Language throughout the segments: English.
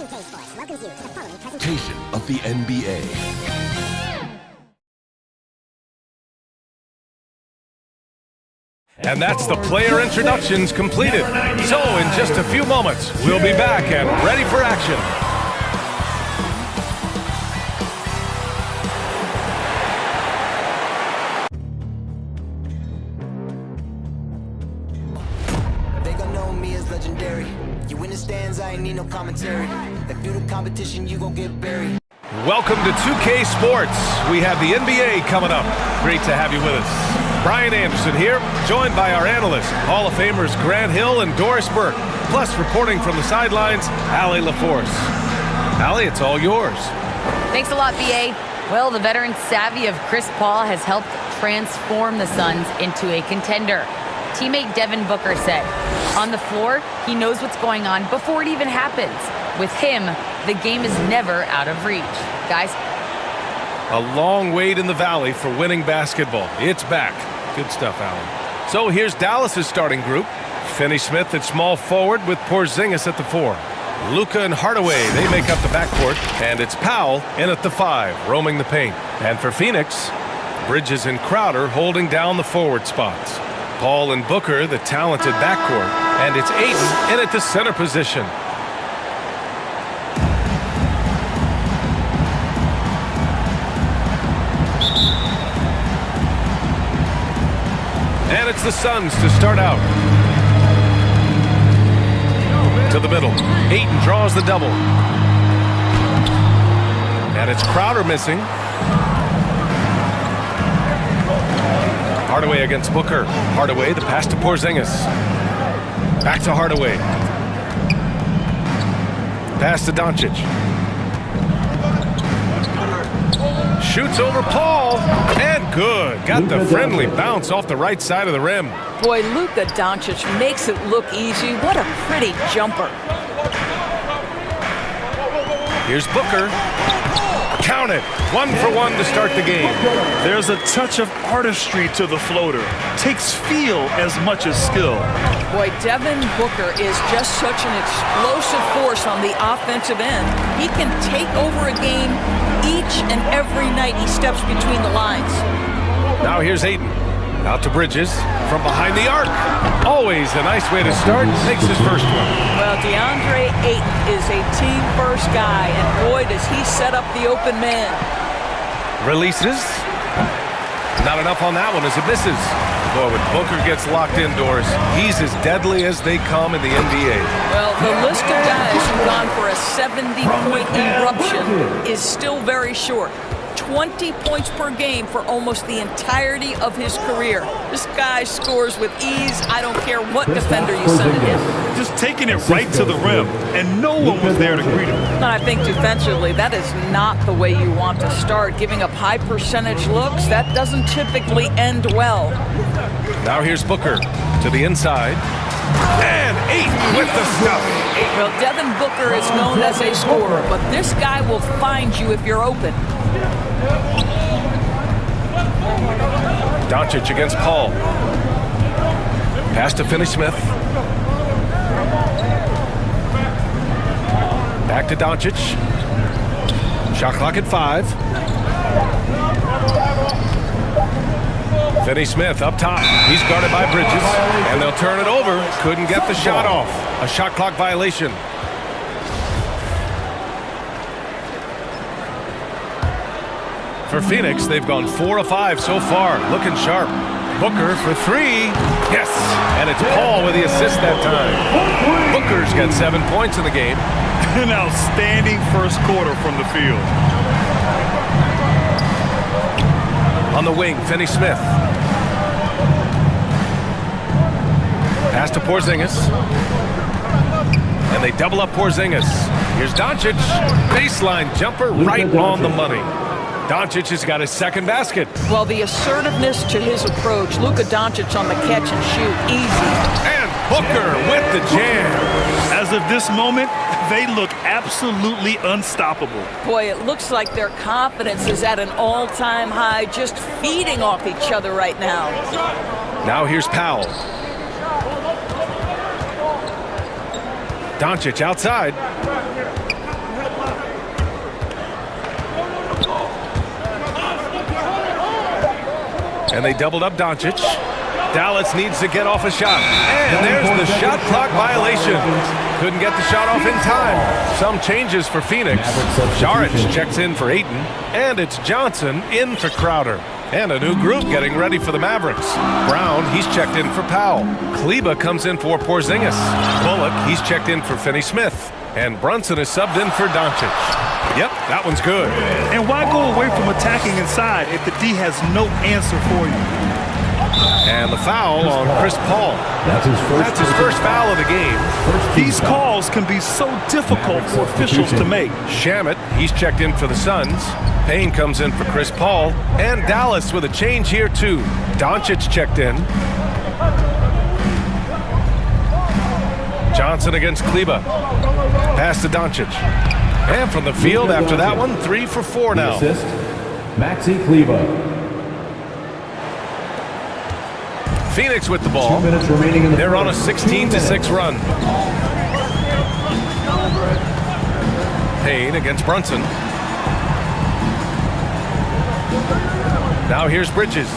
NBA2k Sports welcomes you to the following presentation of the NBA. And that's the player introductions completed. So in just a few moments, we'll be back and ready for action. They gon' know me as legendary. You in the stands, I ain't need no commentary. If you the competition, you gon' get buried. Welcome to 2K Sports. We have the NBA coming up. Great to have you with us. Brian Anderson here, joined by our analysts, Hall of Famers Grant Hill and Doris Burke. Plus, reporting from the sidelines, Allie LaForce. Allie, it's all yours. Thanks a lot, BA. Well, the veteran savvy of Chris Paul has helped transform the Suns into a contender. Teammate Devin Booker said, on the floor, he knows what's going on before it even happens. With him, the game is never out of reach. Guys? A long wait in the valley for winning basketball. It's back. Good stuff, Alan. So here's Dallas's starting group. Finney-Smith at small forward with Porzingis at the 4. Luka and Hardaway, they make up the backcourt. And it's Powell in at the 5, roaming the paint. And for Phoenix, Bridges and Crowder holding down the forward spots. Paul and Booker, the talented backcourt. And it's Ayton in at the center position. And it's the Suns to start out. To the middle. Ayton draws the double. And it's Crowder missing. Hardaway against Booker. Hardaway, the pass to Porzingis. Back to Hardaway. Pass to Doncic. Shoots over Paul, and good. Got the friendly bounce off the right side of the rim. Boy, Luka Doncic makes it look easy. What a pretty jumper. Here's Booker. Count it. 1 for 1 to start the game. There's a touch of artistry to the floater. Takes feel as much as skill. Boy, Devin Booker is just such an explosive force on the offensive end. He can take over a game each and every night he steps between the lines. Now here's Ayton. Out to Bridges from behind the arc. Always a nice way to start. Makes his first one. Well, DeAndre Ayton is a team-first guy, and boy, does he set up the open man. Releases. Not enough on that one as it misses. Boy, when Booker gets locked indoors, he's as deadly as they come in the NBA. Well, the list of guys who've gone for a 70-point eruption is still very short. 20 points per game for almost the entirety of his career. This guy scores with ease. I don't care what defender you send at him. Just taking it right to the rim, and no one was there to greet him. And I think defensively, that is not the way you want to start. Giving up high percentage looks, that doesn't typically end well. Now here's Booker to the inside. And Ayton with the stuff. Well, Devin Booker is known as a scorer, but this guy will find you if you're open. Doncic against Paul. Pass to Finney-Smith. Back to Doncic. Shot clock at 5. Finney-Smith up top. He's guarded by Bridges. And they'll turn it over. Couldn't get the shot off. A shot clock violation. For Phoenix, they've gone 4 of 5 so far. Looking sharp. Booker for 3. Yes! And it's Paul with the assist that time. Booker's got 7 points in the game. An outstanding first quarter from the field. On the wing, Finney-Smith. Pass to Porzingis. And they double up Porzingis. Here's Doncic. Baseline jumper right on the money. Doncic has got his second basket. Well, the assertiveness to his approach, Luka Doncic on the catch and shoot, easy. And Booker with the jam. As of this moment, they look absolutely unstoppable. Boy, it looks like their confidence is at an all-time high, just feeding off each other right now. Now here's Powell. Doncic outside. And they doubled up Doncic. Dallas needs to get off a shot. And there's the shot clock violation. Couldn't get the shot off in time. Some changes for Phoenix. Saric checks in for Ayton. And it's Johnson in for Crowder. And a new group getting ready for the Mavericks. Brown, he's checked in for Powell. Kleba comes in for Porzingis. Bullock, he's checked in for Finney-Smith. And Brunson is subbed in for Doncic. Yep, that one's good. And why go away from attacking inside if the D has no answer for you? And the foul on Chris Paul. That's his first foul of the game. These calls can be so difficult for officials to make. Shamet, he's checked in for the Suns. Payne comes in for Chris Paul. And Dallas with a change here too. Doncic checked in. Johnson against Kleba. Pass to Doncic. And from the field after that one, 3 for 4 now. Maxi Kleba. Phoenix with the ball. 2 minutes remaining in the They're on a 16-6 run. Payne against Brunson. Now here's Bridges.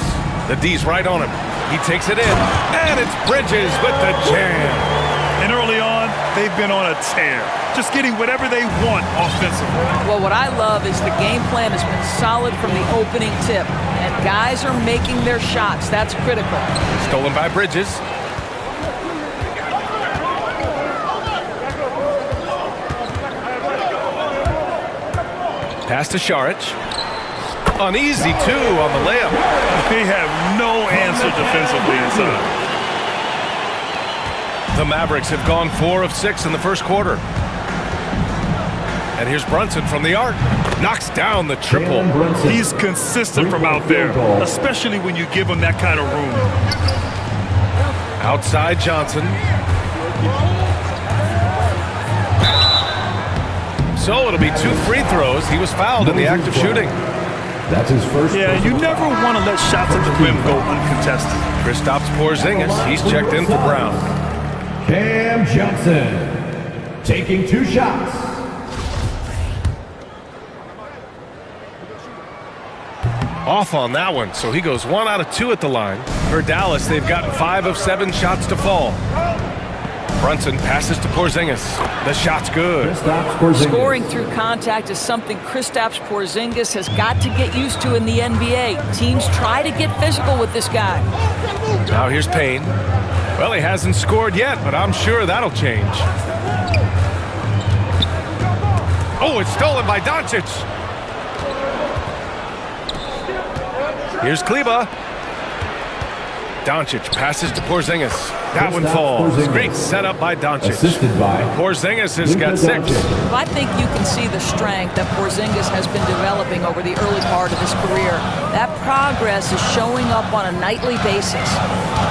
The D's right on him. He takes it in. And it's Bridges with the jam. And early on, they've been on a tear. Just getting whatever they want offensively. Well, what I love is the game plan has been solid from the opening tip. And guys are making their shots. That's critical. Stolen by Bridges. Pass to Saric. An easy 2 on the layup. They have no answer defensively inside. The Mavericks have gone 4 of 6 in the first quarter. And here's Brunson from the arc. Knocks down the triple. He's consistent from out there, especially when you give him that kind of room. Outside Johnson. So it'll be 2 free throws. He was fouled in the act of shooting. That's his first. Yeah, you never want to let shots at the rim go uncontested. Kristaps Porzingis, he's checked in for Brown. Cam Johnson taking 2 shots. Off on that one, so he goes 1 out of 2 at the line. For Dallas, they've gotten 5 of 7 shots to fall. Brunson passes to Porzingis. The shot's good. Scoring through contact is something Kristaps Porzingis has got to get used to in the NBA. Teams try to get physical with this guy. Now here's Payne. Well, he hasn't scored yet, but I'm sure that'll change. Oh, it's stolen by Doncic. Here's Kleba. Doncic passes to Porzingis. That one falls. Great setup by Doncic. Assisted by Porzingis has got 6. I think you can see the strength that Porzingis has been developing over the early part of his career. That progress is showing up on a nightly basis.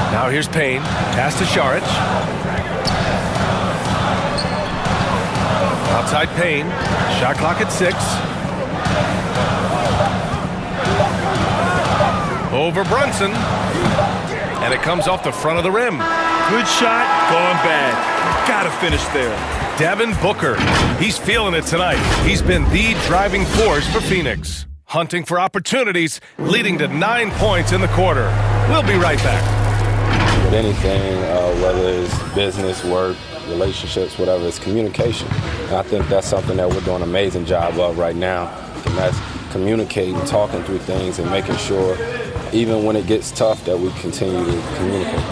Now here's Payne. Pass to Saric. Outside Payne. Shot clock at 6. Over Brunson. And it comes off the front of the rim. Good shot, gone bad. Gotta finish there. Devin Booker. He's feeling it tonight. He's been the driving force for Phoenix. Hunting for opportunities, leading to 9 points in the quarter. We'll be right back. With anything, whether it's business, work, relationships, whatever, it's communication. And I think that's something that we're doing an amazing job of right now. And that's communicating, talking through things, and making sure, even when it gets tough, that we continue to communicate.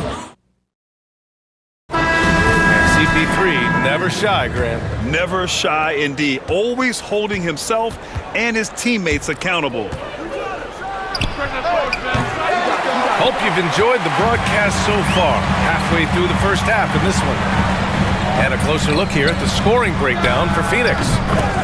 And CP3, never shy, Grant. Never shy indeed. Always holding himself and his teammates accountable. Hope you've enjoyed the broadcast so far. Halfway through the first half in this one. And a closer look here at the scoring breakdown for Phoenix.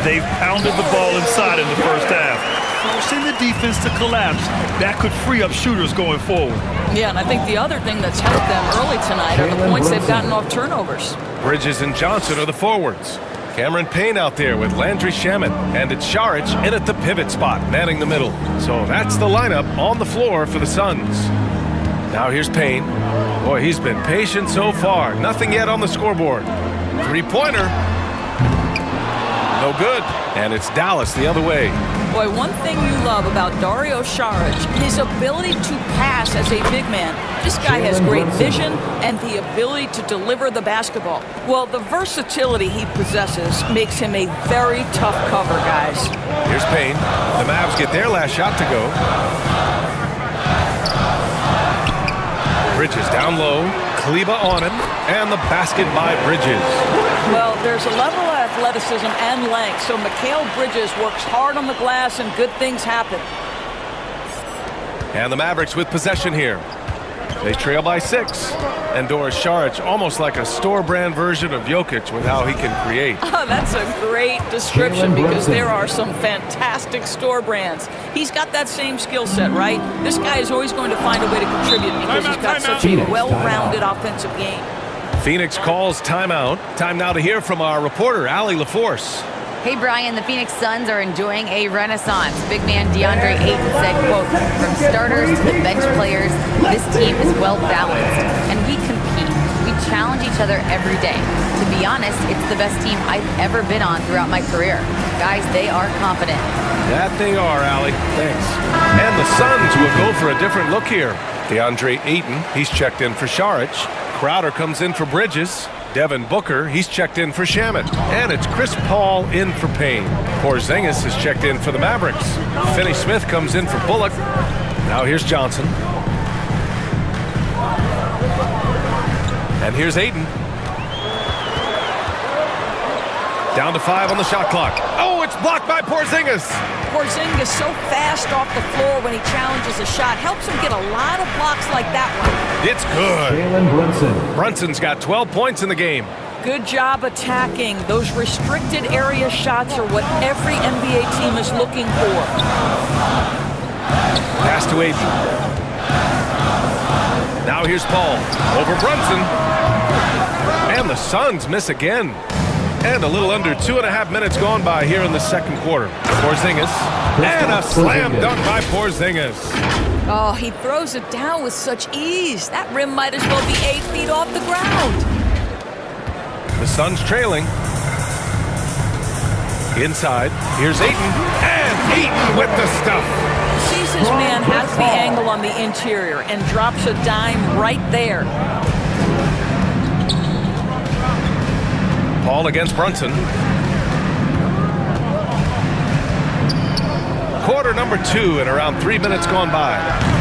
They've pounded the ball inside in the first half, forcing the defense to collapse. That could free up shooters going forward. Yeah, and I think the other thing that's helped them early tonight are the points they've gotten off turnovers. Bridges and Johnson are the forwards. Cameron Payne out there with Landry Shamet. And it's Saric in at the pivot spot, manning the middle. So that's the lineup on the floor for the Suns. Now here's Payne. Boy, he's been patient so far. Nothing yet on the scoreboard. Three-pointer. No good. And it's Dallas the other way. Boy, one thing you love about Dario Saric, his ability to pass as a big man. This guy has great vision and the ability to deliver the basketball. Well, the versatility he possesses makes him a very tough cover, guys. Here's Payne. The Mavs get their last shot to go. Bridges down low. Kleba on him. And the basket by Bridges. Well, there's a level of athleticism and length, so Mikal Bridges works hard on the glass and good things happen. And the Mavericks with possession here. They trail by 6. And Doris Saric almost like a store-brand version of Jokic with how he can create. Oh, that's a great description because there are some fantastic store brands. He's got that same skill set, right? This guy is always going to find a way to contribute because he's got such a well-rounded offensive game. Phoenix calls timeout. Time now to hear from our reporter, Allie LaForce. Hey, Brian, the Phoenix Suns are enjoying a renaissance. Big man DeAndre Ayton said, quote, from starters to the bench players, this team is well-balanced, and we compete. We challenge each other every day. To be honest, it's the best team I've ever been on throughout my career. Guys, they are confident. That they are, Allie. Thanks. And the Suns will go for a different look here. DeAndre Ayton, he's checked in for Saric. Crowder comes in for Bridges. Devin Booker, he's checked in for Shamet. And it's Chris Paul in for Payne. Porzingis is checked in for the Mavericks. Finney Smith comes in for Bullock. Now here's Johnson. And here's Ayton. Down to 5 on the shot clock. Oh, it's blocked by Porzingis. Porzingis so fast off the floor when he challenges a shot. Helps him get a lot of blocks like that one. It's good. Jalen Brunson. Brunson's got 12 points in the game. Good job attacking. Those restricted area shots are what every NBA team is looking for. Pass to Ayton. Now here's Paul. Over Brunson. And the Suns miss again. And a little under 2.5 minutes gone by here in the second quarter. Porzingis. And a slam dunk by Porzingis. Oh, he throws it down with such ease. That rim might as well be 8 feet off the ground. The Suns trailing. Inside. Here's Ayton. And Ayton with the stuff. Sees his man has the angle on the interior and drops a dime right there. Paul against Brunson. Quarter number 2 and around 3 minutes gone by.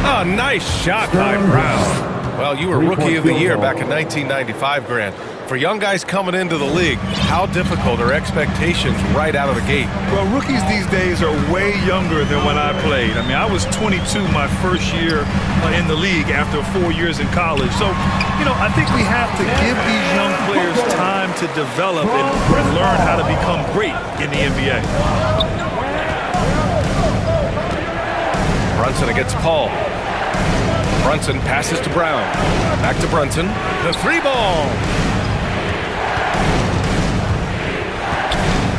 A nice shot by Brown. Well, you were Rookie of the Year back in 1995, Grant. For young guys coming into the league, how difficult are expectations right out of the gate? Well, rookies these days are way younger than when I played. I mean, I was 22 my first year in the league after 4 years in college. So, you know, I think we have to give these young players time to develop and learn how to become great in the NBA. Brunson against Paul. Brunson passes to Brown. Back to Brunson. The 3-ball.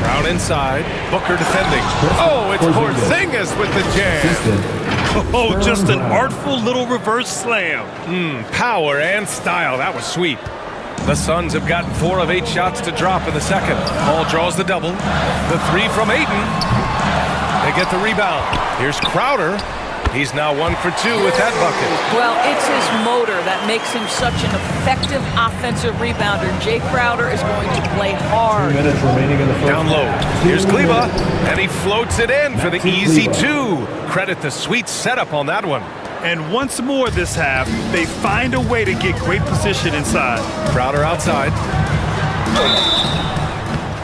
Brown inside. Booker defending. Oh, it's Porzingis with the jam. Oh, just an artful little reverse slam. Power and style. That was sweet. The Suns have gotten 4 of 8 shots to drop in the second. Paul draws the double. The 3 from Ayton. They get the rebound. Here's Crowder. He's now 1 for 2 with that bucket. Well, it's his motor that makes him such an effective offensive rebounder. Jay Crowder is going to play hard. 2 minutes remaining in the first. Down low. Here's Kleba, and he floats it in for the easy 2. Credit the sweet setup on that one. And once more this half, they find a way to get great position inside. Crowder outside.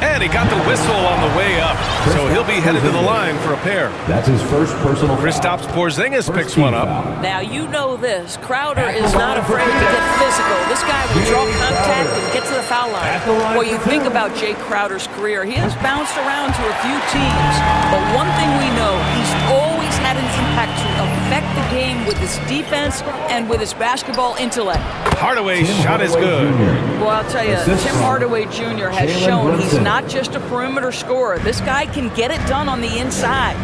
And he got the whistle on the way up, so he'll be headed to the line for a pair. That's his first personal foul. Kristaps Porzingis picks one up. Now, you know this. Crowder is not afraid to get physical. This guy will draw contact and get to the foul line. Well, you think about Jay Crowder's career. He has bounced around to a few teams, but one thing we know, he's always had an impact to affect the game with his defense and with his basketball intellect. Hardaway's shot is good. Well, I'll tell you, Tim Hardaway Jr. has shown he's not just a perimeter scorer. This guy can get it done on the inside.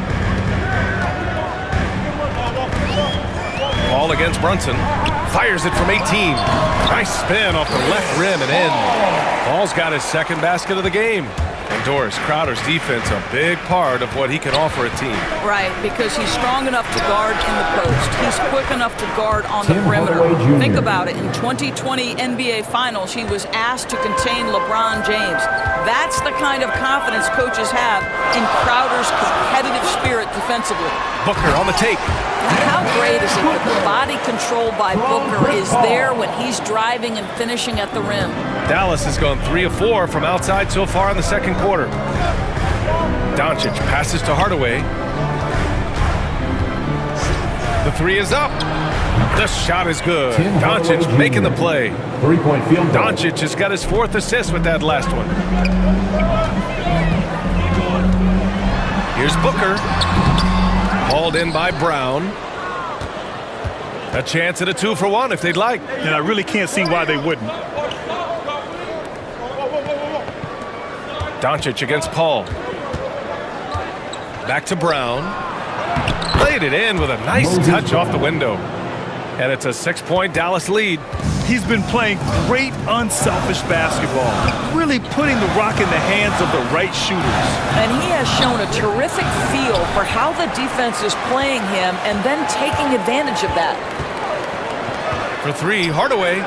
Paul against Brunson. Fires it from 18. Nice spin off the left rim and in. Paul's got his second basket of the game. And Doris, Crowder's defense a big part of what he can offer a team. Right, because he's strong enough to guard in the post. He's quick enough to guard on the perimeter. Think about it. In 2020 NBA Finals, he was asked to contain LeBron James. That's the kind of confidence coaches have in Crowder's competitive spirit defensively. Booker on the take. How great is it that the body control by Booker is there when he's driving and finishing at the rim? Dallas has gone 3 of 4 from outside so far in the second quarter. Doncic passes to Hardaway. The three is up. The shot is good. Doncic making the play. 3-point field goal. Doncic has got his 4th assist with that last one. Here's Booker. Hauled in by Brown. A chance at a 2-for-1 if they'd like. And I really can't see why they wouldn't. Doncic against Paul. Back to Brown. Played it in with a nice touch off the window. And it's a 6-point Dallas lead. He's been playing great unselfish basketball, really putting the rock in the hands of the right shooters. And he has shown a terrific feel for how the defense is playing him and then taking advantage of that. For 3, Hardaway.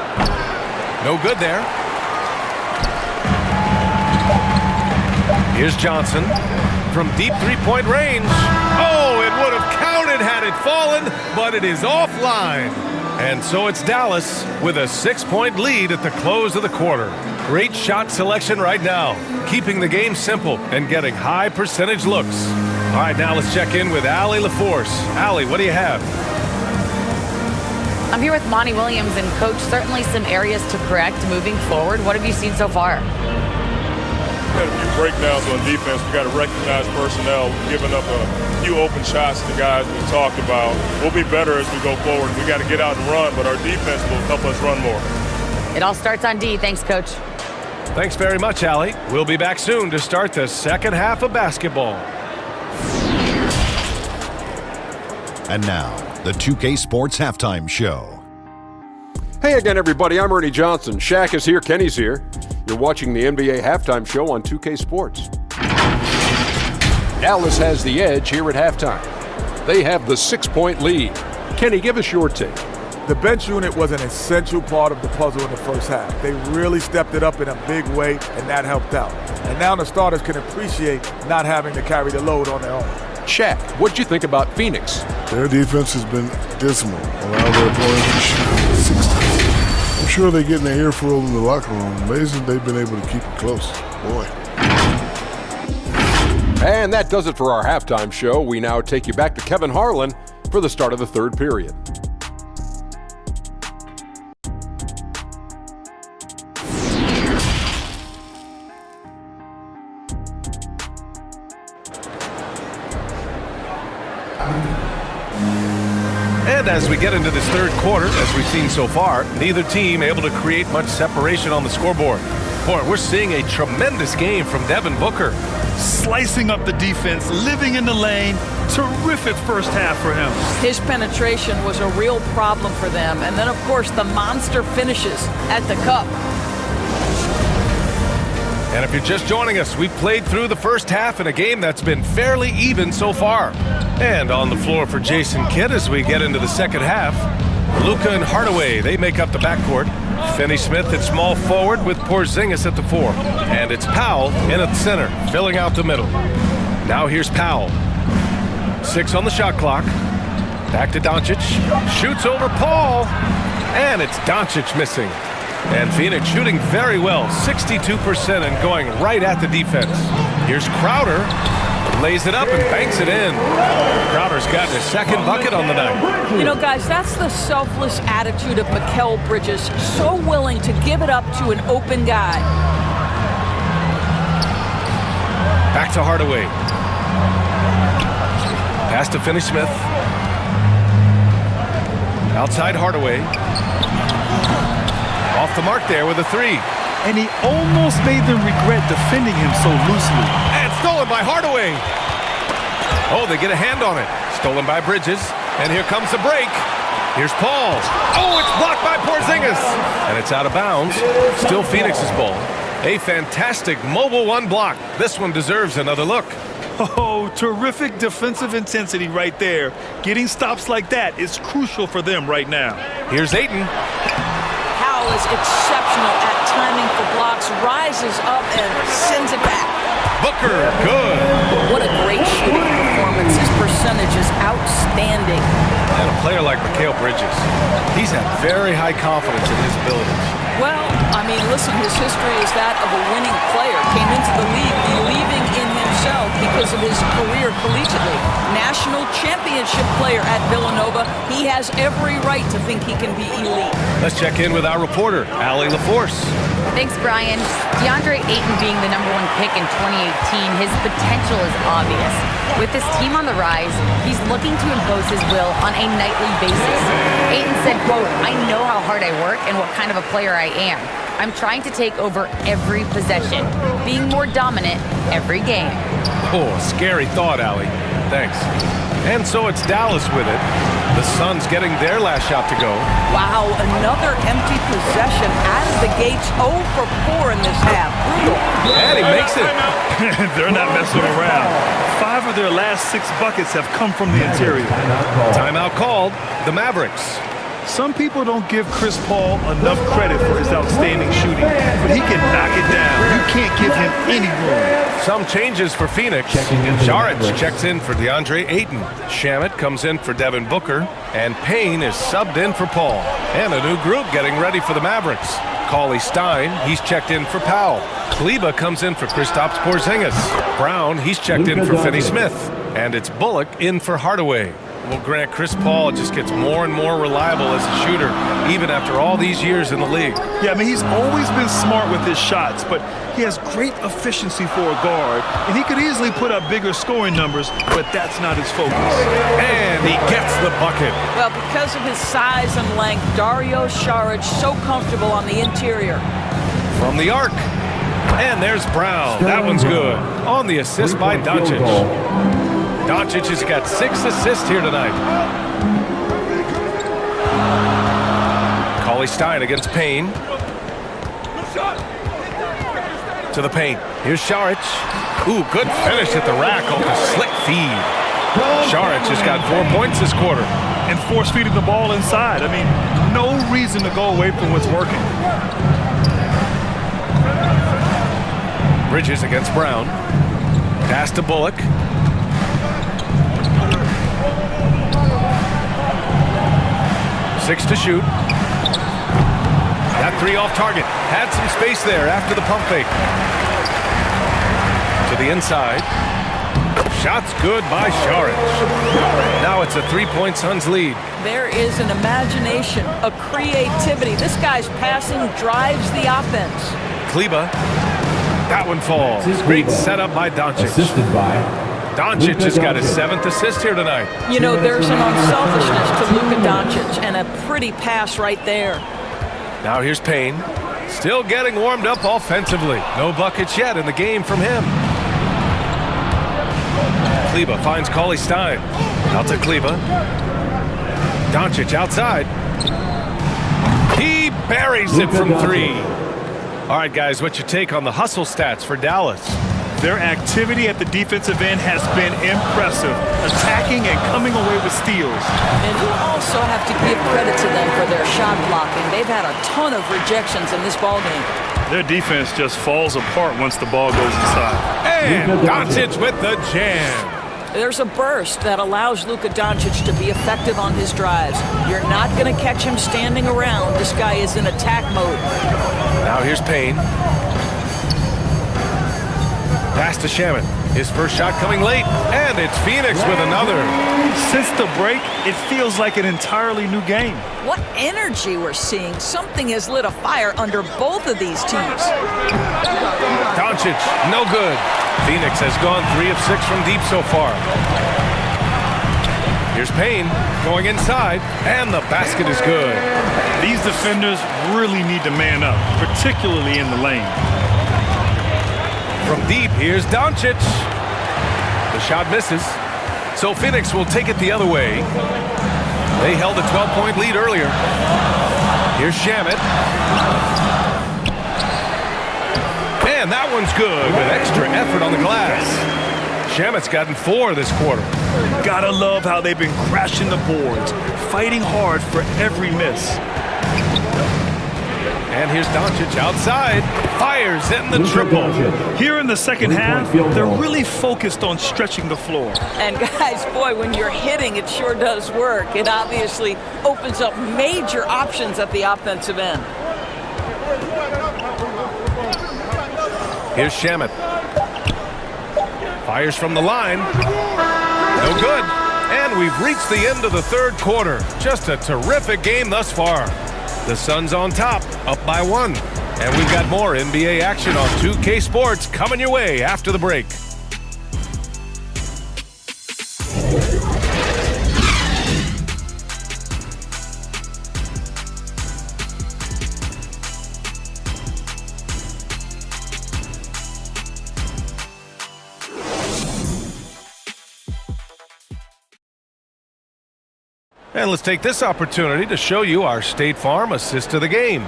No good there. Here's Johnson from deep 3-point range. Oh, it would have counted had it fallen, but it is offline. And so it's Dallas with a 6-point lead at the close of the quarter. Great shot selection right now, keeping the game simple and getting high percentage looks. All right, now let's check in with Allie LaForce. Allie, what do you have? I'm here with Monty Williams, and Coach, certainly some areas to correct moving forward. What have you seen so far? We had a few breakdowns on defense. We got to recognize personnel giving up a few open shots to guys we talked about. We'll be better as we go forward. We got to get out and run, but our defense will help us run more. It all starts on D. Thanks, Coach. Thanks very much, Allie. We'll be back soon to start the second half of basketball. And now, the 2K Sports Halftime Show. Hey again, everybody. I'm Ernie Johnson. Shaq is here. Kenny's here. You're watching the NBA Halftime Show on 2K Sports. Dallas has the edge here at halftime. They have the 6-point lead. Kenny, give us your take. The bench unit was an essential part of the puzzle in the first half. They really stepped it up in a big way, and that helped out. And now the starters can appreciate not having to carry the load on their own. Shaq, what'd you think about Phoenix? Their defense has been dismal. Allow their opponents to shoot 60. I'm sure they're getting their earful in the locker room. Amazing they've been able to keep it close. Boy. And that does it for our halftime show. We now take you back to Kevin Harlan for the start of the third period. And as we get into this third quarter, as we've seen so far, neither team able to create much separation on the scoreboard. Boy, we're seeing a tremendous game from Devin Booker. Slicing up the defense, living in the lane. Terrific first half for him. His penetration was a real problem for them. And then, of course, the monster finishes at the cup. And if you're just joining us, we've played through the first half in a game that's been fairly even so far. And on the floor for Jason Kidd as we get into the second half, Luka and Hardaway, they make up the backcourt. Finney-Smith at small forward with Porzingis at the 4. And it's Powell in at the center, filling out the middle. Now here's Powell. 6 on the shot clock. Back to Doncic. Shoots over Paul. And it's Doncic missing. And Phoenix shooting very well, 62% and going right at the defense. Here's Crowder. Lays it up and banks it in. Crowder's gotten his second bucket on the night. You know, guys, that's the selfless attitude of Mikal Bridges. So willing to give it up to an open guy. Back to Hardaway. Pass to Finney-Smith. Outside Hardaway. Off the mark there with a 3. And he almost made them regret defending him so loosely. And stolen by Hardaway. Oh, they get a hand on it. Stolen by Bridges. And here comes the break. Here's Paul. Oh, it's blocked by Porzingis. And it's out of bounds. Still Phoenix's ball. A fantastic mobile one block. This one deserves another look. Oh, terrific defensive intensity right there. Getting stops like that is crucial for them right now. Here's Ayton. Powell is exceptional at timing for blocks, rises up and sends it back. Booker, good. What a great shooting performance. His percentage is outstanding. And a player like Mikal Bridges, he's had very high confidence in his abilities. Well, I mean, listen, his history is that of a winning player. Came into the league believing in himself because of his career collegiately. National championship player at Villanova. He has every right to think he can be elite. Let's check in with our reporter, Allie LaForce. Thanks, Brian. DeAndre Ayton being the #1 pick in 2018, his potential is obvious. With his team on the rise, he's looking to impose his will on a nightly basis. Ayton said, quote, "I know how hard I work and what kind of a player I am. I'm trying to take over every possession, being more dominant every game." Oh, scary thought, Allie. Thanks. And so it's Dallas with it. The Suns getting their last shot to go. Wow, another empty possession out of the gates. 0 for 4 in this half. Brutal. And he makes it. They're not messing around. 5 of their last 6 buckets have come from the interior. Timeout called. The Mavericks. Some people don't give Chris Paul enough credit for his outstanding shooting, but he can knock it down. You can't give him any room. Some changes for Phoenix. Saric checks in for DeAndre Ayton. Shamet comes in for Devin Booker. And Payne is subbed in for Paul. And a new group getting ready for the Mavericks. Cauley Stein, he's checked in for Powell. Kleba comes in for Kristaps Porzingis. Brown, he's checked in for Finney Smith. And it's Bullock in for Hardaway. Well, Grant, Chris Paul just gets more and more reliable as a shooter, even after all these years in the league. Yeah, I mean, he's always been smart with his shots, but he has great efficiency for a guard, and he could easily put up bigger scoring numbers, but that's not his focus. And he gets the bucket. Well, because of his size and length, Dario Saric so comfortable on the interior. From the arc. And there's Brown. That one's good. On the assist by Doncic. Doncic has got 6 assists here tonight. Cauley Stein against Payne. To the paint. Here's Saric. Ooh, good finish at the rack off the slick feed. Saric has got 4 points this quarter. And force-feeding the ball inside. I mean, no reason to go away from what's working. Bridges against Brown. Pass to Bullock. 6 to shoot. That 3 off target. Had some space there after the pump fake. To the inside. Shots good by Saric. Now it's a 3-point Suns lead. There is an imagination, a creativity. This guy's passing drives the offense. Kleba. That one falls. Great setup by Doncic. Assisted by Doncic has got his 7th assist here tonight. You know, there's an unselfishness to Luka Doncic, and a pretty pass right there. Now here's Payne. Still getting warmed up offensively. No buckets yet in the game from him. Kleba finds Cauley Stein. Out to Kleba. Doncic outside. He buries it from 3. All right, guys, what's your take on the hustle stats for Dallas? Their activity at the defensive end has been impressive, attacking and coming away with steals. And you also have to give credit to them for their shot blocking. They've had a ton of rejections in this ballgame. Their defense just falls apart once the ball goes inside. And Doncic with the jam. There's a burst that allows Luka Doncic to be effective on his drives. You're not going to catch him standing around. This guy is in attack mode. Now here's Payne. Pass to Shamet. His first shot coming late. And it's Phoenix with another. Since the break, it feels like an entirely new game. What energy we're seeing. Something has lit a fire under both of these teams. Doncic, no good. Phoenix has gone 3 of 6 from deep so far. Here's Payne going inside, and the basket is good. These defenders really need to man up, particularly in the lane. From deep, here's Doncic. The shot misses. So Phoenix will take it the other way. They held a 12-point lead earlier. Here's Shamet. And that one's good with extra effort on the glass. Shamet's gotten 4 this quarter. Gotta love how they've been crashing the boards, fighting hard for every miss. And here's Doncic outside. Fires in the triple. Here in the second half, they're really focused on stretching the floor. And guys, boy, when you're hitting, it sure does work. It obviously opens up major options at the offensive end. Here's Shamet. Fires from the line. No good. And we've reached the end of the third quarter. Just a terrific game thus far. The Suns on top, up by 1. And we've got more NBA action on 2K Sports coming your way after the break. And let's take this opportunity to show you our State Farm assist of the game.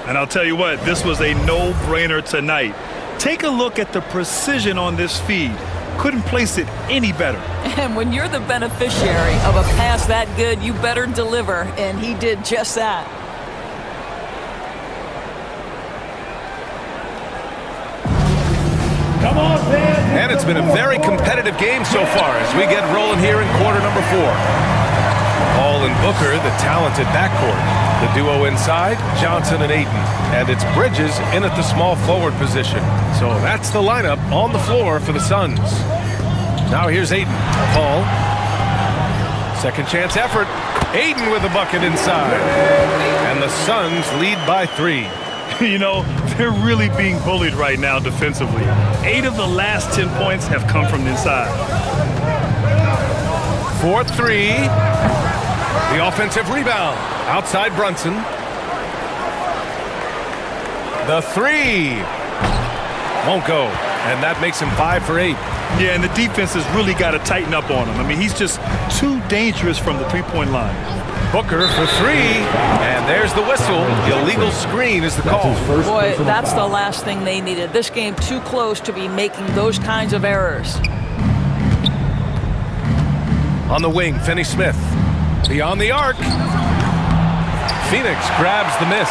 And I'll tell you what, this was a no-brainer tonight. Take a look at the precision on this feed. Couldn't place it any better. And when you're the beneficiary of a pass that good, you better deliver, and he did just that. Come on, man. And it's been a very competitive game so far as we get rolling here in quarter number 4. Paul and Booker, the talented backcourt. The duo inside, Johnson and Ayton. And it's Bridges in at the small forward position. So that's the lineup on the floor for the Suns. Now here's Ayton. Paul. Second chance effort. Ayton with a bucket inside. And the Suns lead by 3. You know, they're really being bullied right now defensively. 8 of the last 10 points have come from inside. 4-3. The offensive rebound. Outside Brunson. The 3. Won't go. And that makes him 5 for 8. Yeah, and the defense has really got to tighten up on him. I mean, he's just too dangerous from the three-point line. Booker for 3. And there's the whistle. Illegal screen is the call. Boy, that's the last thing they needed. This game too close to be making those kinds of errors. On the wing, Finney Smith. Beyond the arc. Phoenix grabs the miss.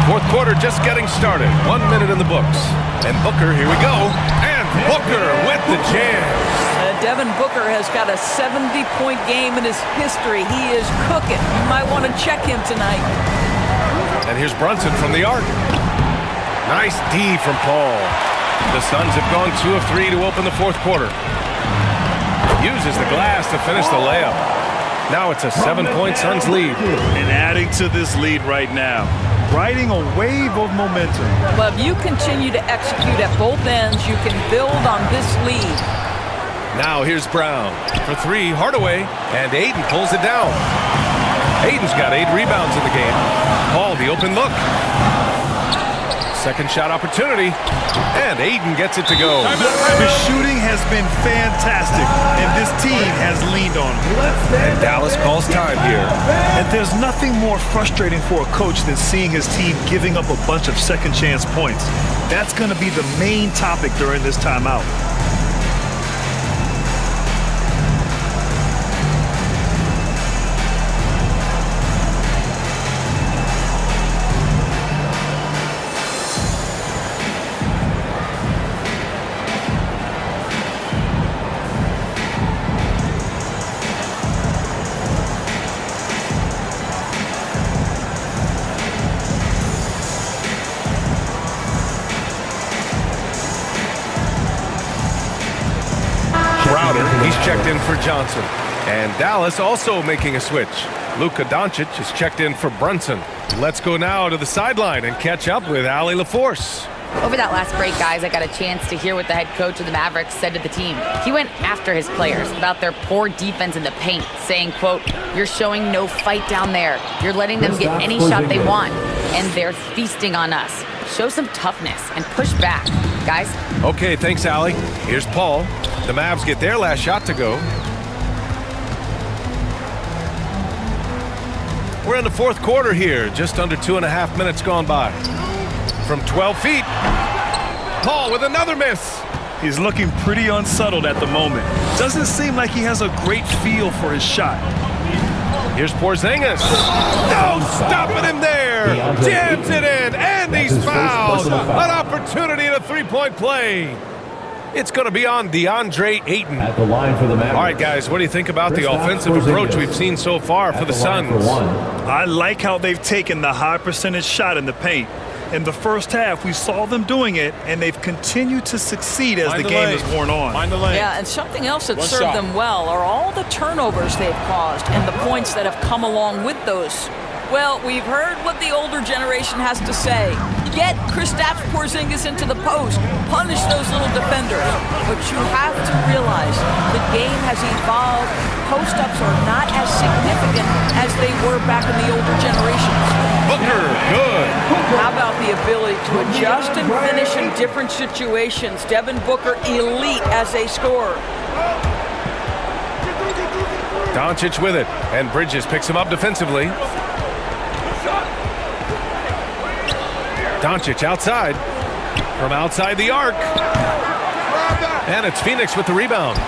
Fourth quarter just getting started. 1 minute in the books. And Booker, here we go. And Booker with the jam. Devin Booker has got a 70-point game in his history. He is cooking. You might want to check him tonight. And here's Brunson from the arc. Nice D from Paul. The Suns have gone 2 of 3 to open the fourth quarter. Uses the glass to finish the layup. Now it's a 7-point Suns lead. And adding to this lead right now, riding a wave of momentum. Well, if you continue to execute at both ends, you can build on this lead. Now here's Brown for 3, Hardaway, and Ayton pulls it down. Ayton's got 8 rebounds in the game. Paul, the open look. Second shot opportunity, and Ayton gets it to go. The shooting has been fantastic, and this team has leaned on it. And Dallas calls time here. And there's nothing more frustrating for a coach than seeing his team giving up a bunch of second chance points. That's going to be the main topic during this timeout. He's checked in for Johnson. And Dallas also making a switch. Luka Doncic is checked in for Brunson. Let's go now to the sideline and catch up with Allie LaForce. Over that last break, guys, I got a chance to hear what the head coach of the Mavericks said to the team. He went after his players about their poor defense in the paint, saying, quote, "You're showing no fight down there. You're letting them get any shot they want, and they're feasting on us. Show some toughness and push back, guys." Okay, thanks, Allie. Here's Paul. The Mavs get their last shot to go. We're in the fourth quarter here, just under 2.5 minutes gone by. From 12 feet, Paul with another miss. He's looking pretty unsettled at the moment. Doesn't seem like he has a great feel for his shot. Here's Porzingis. No, stopping him there. Jams it in, and he's fouled. An opportunity in a three-point play. It's going to be on DeAndre Ayton. At the line for the Mavericks. All right, guys, what do you think about the offensive approach we've seen so far for the Suns? I like how they've taken the high percentage shot in the paint. In the first half, we saw them doing it, and they've continued to succeed as the game has worn on. Yeah, and something else that served them well are all the turnovers they've caused and the points that have come along with those. Well, we've heard what the older generation has to say. Get Kristaps Porzingis into the post. Punish those little defenders. But you have to realize the game has evolved. Post-ups are not as significant as they were back in the older generation. Booker, good. How about the ability to adjust and finish in different situations? Devin Booker, elite as a scorer. Doncic with it, and Bridges picks him up defensively. Doncic outside, from outside the arc. And it's Phoenix with the rebound.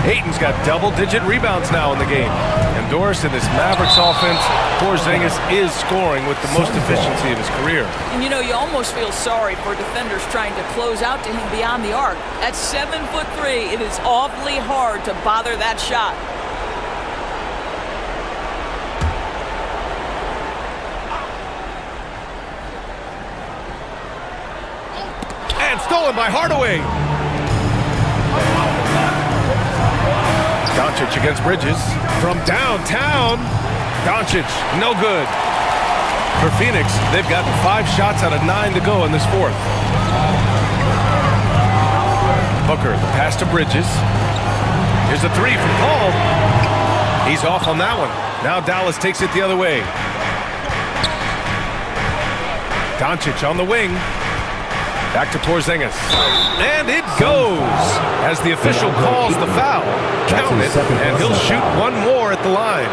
Ayton's got double-digit rebounds now in the game. And Doris, in this Mavericks offense, Porzingis is scoring with the most efficiency of his career. And you know, you almost feel sorry for defenders trying to close out to him beyond the arc. At 7'3", it is awfully hard to bother that shot. Stolen by Hardaway. Doncic against Bridges from downtown. Doncic, no good. For Phoenix, they've gotten 5 shots out of 9 to go in this fourth. Booker, the pass to Bridges. Here's a 3 from Paul. He's off on that one. Now Dallas takes it the other way. Doncic on the wing. Back to Porzingis. And it goes as the official calls the foul. Count it, and he'll shoot one more at the line.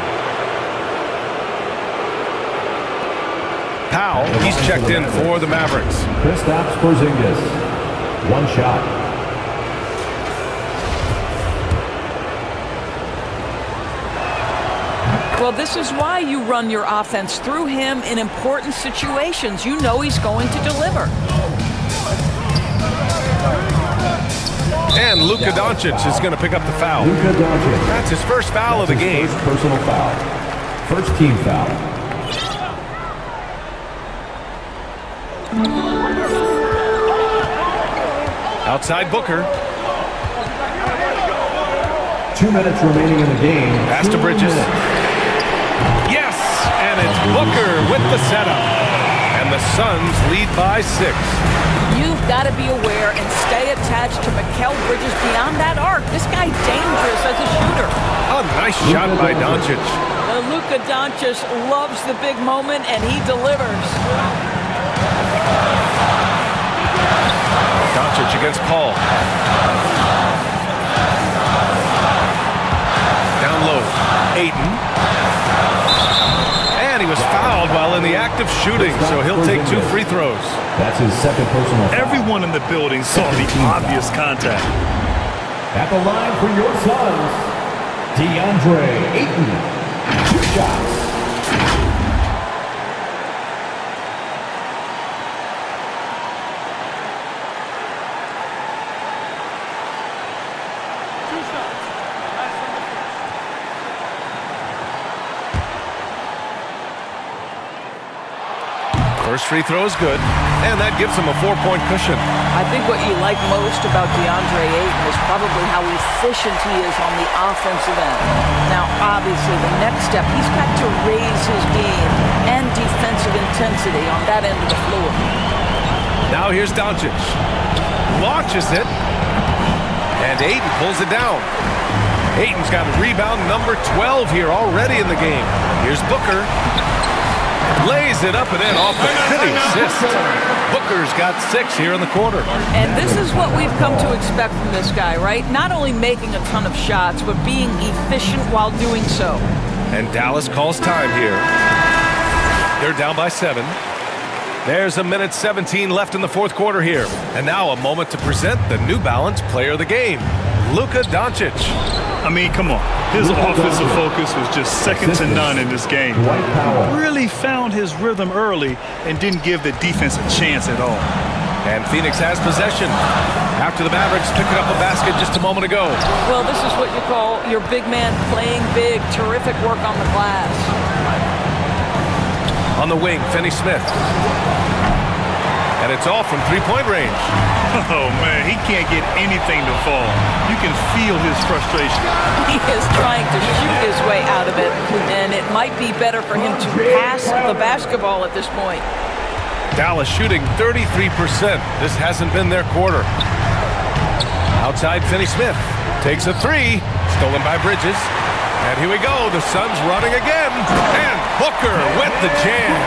Powell, he's checked in for the Mavericks. Kristaps Porzingis, 1 shot. Well, this is why you run your offense through him in important situations. You know he's going to deliver. And Luka Doncic is going to pick up the foul. Luka Doncic. That's his first foul of the game. First personal foul. First team foul. Outside Booker. 2 minutes remaining in the game. Pass to Bridges. Yes, and it's Booker with the setup. And the Suns lead by 6. You've got to be aware and stay attached to Mikal Bridges beyond that arc. This guy dangerous as a shooter. A nice shot by Doncic. Luka Doncic loves the big moment, and he delivers. Doncic against Paul. Down low. Ayton. And he was fouled while in the act of shooting, so he'll take 2 free throws. That's his second personal foul. Everyone in the building saw the obvious contact. At the line for your Suns, DeAndre Ayton, 2 shots. First free throw is good, and that gives him a 4-point cushion. I think what you like most about DeAndre Ayton is probably how efficient he is on the offensive end. Now, obviously, the next step, he's got to raise his game and defensive intensity on that end of the floor. Now here's Doncic. Launches it, and Ayton pulls it down. Ayton's got rebound number 12 here already in the game. Here's Booker. Lays it up and in off the pretty assist. Booker's got 6 here in the quarter. And this is what we've come to expect from this guy, right? Not only making a ton of shots, but being efficient while doing so. And Dallas calls time here. They're down by 7. There's a minute 17 left in the fourth quarter here. And now a moment to present the New Balance Player of the Game, Luka Doncic. I mean, come on. His offensive focus was just second to none in this game. Really found his rhythm early and didn't give the defense a chance at all. And Phoenix has possession after the Mavericks picked up a basket just a moment ago. Well, this is what you call your big man playing big. Terrific work on the glass. On the wing, Finney Smith. And it's all from three-point range. Oh, man, he can't get anything to fall. You can feel his frustration. He is trying to shoot his way out of it, and it might be better for him to pass the basketball at this point. Dallas shooting 33%. This hasn't been their quarter. Outside, Finney Smith takes a three, stolen by Bridges. And here we go, the Suns running again. And Booker with the jam.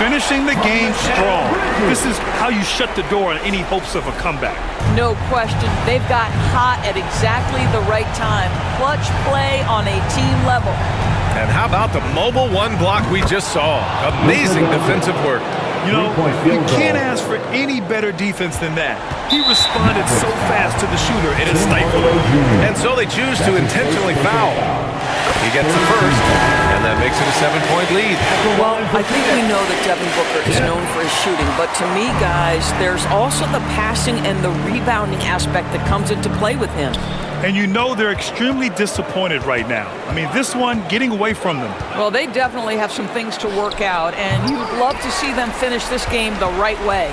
Finishing the game strong. This is how you shut the door on any hopes of a comeback. No question. They've got hot at exactly the right time. Clutch play on a team level. And how about the mobile one block we just saw? Amazing defensive work. You know, you can't ask for any better defense than that. He responded so fast to the shooter, and it stifled him. And so they choose to intentionally foul. He gets the first, and that makes it a 7-point lead. Well, I think we know that Devin Booker is known for his shooting, but to me, guys, there's also the passing and the rebounding aspect that comes into play with him. And you know they're extremely disappointed right now. I mean, this one getting away from them. Well, they definitely have some things to work out, and you'd love to see them finish this game the right way.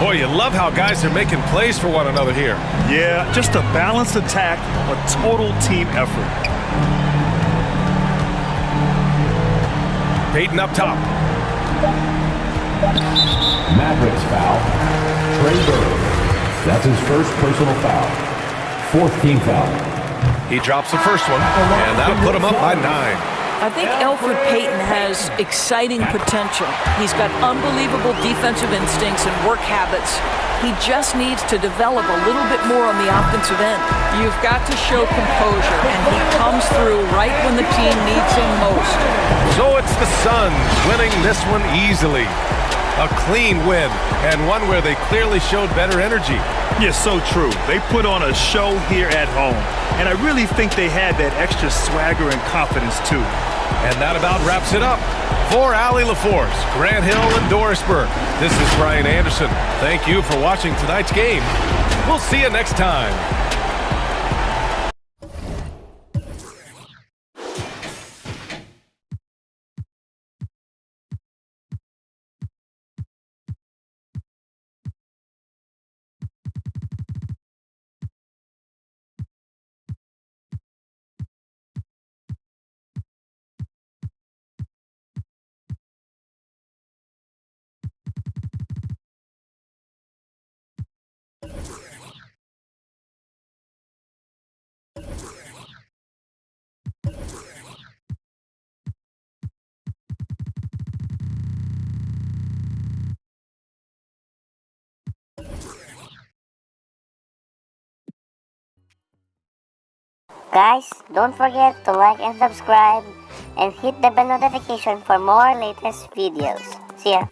Boy, you love how guys are making plays for one another here. Yeah, just a balanced attack, a total team effort. Payton up top. Mavericks foul. Trey Burke. That's his first personal foul. Fourth team foul. He drops the first one, and that'll put him up by 9. I think Elfrid Payton has exciting potential. He's got unbelievable defensive instincts and work habits. He just needs to develop a little bit more on the offensive end. You've got to show composure, and he comes through right when the team needs him most. So it's the Suns winning this one easily. A clean win, and one where they clearly showed better energy. Yes, so true. They put on a show here at home, and I really think they had that extra swagger and confidence too. And that about wraps it up. For Allie LaForce, Grant Hill, and Dorisburg, this is Brian Anderson. Thank you for watching tonight's game. We'll see you next time. Guys, don't forget to like and subscribe and hit the bell notification for more latest videos. See ya!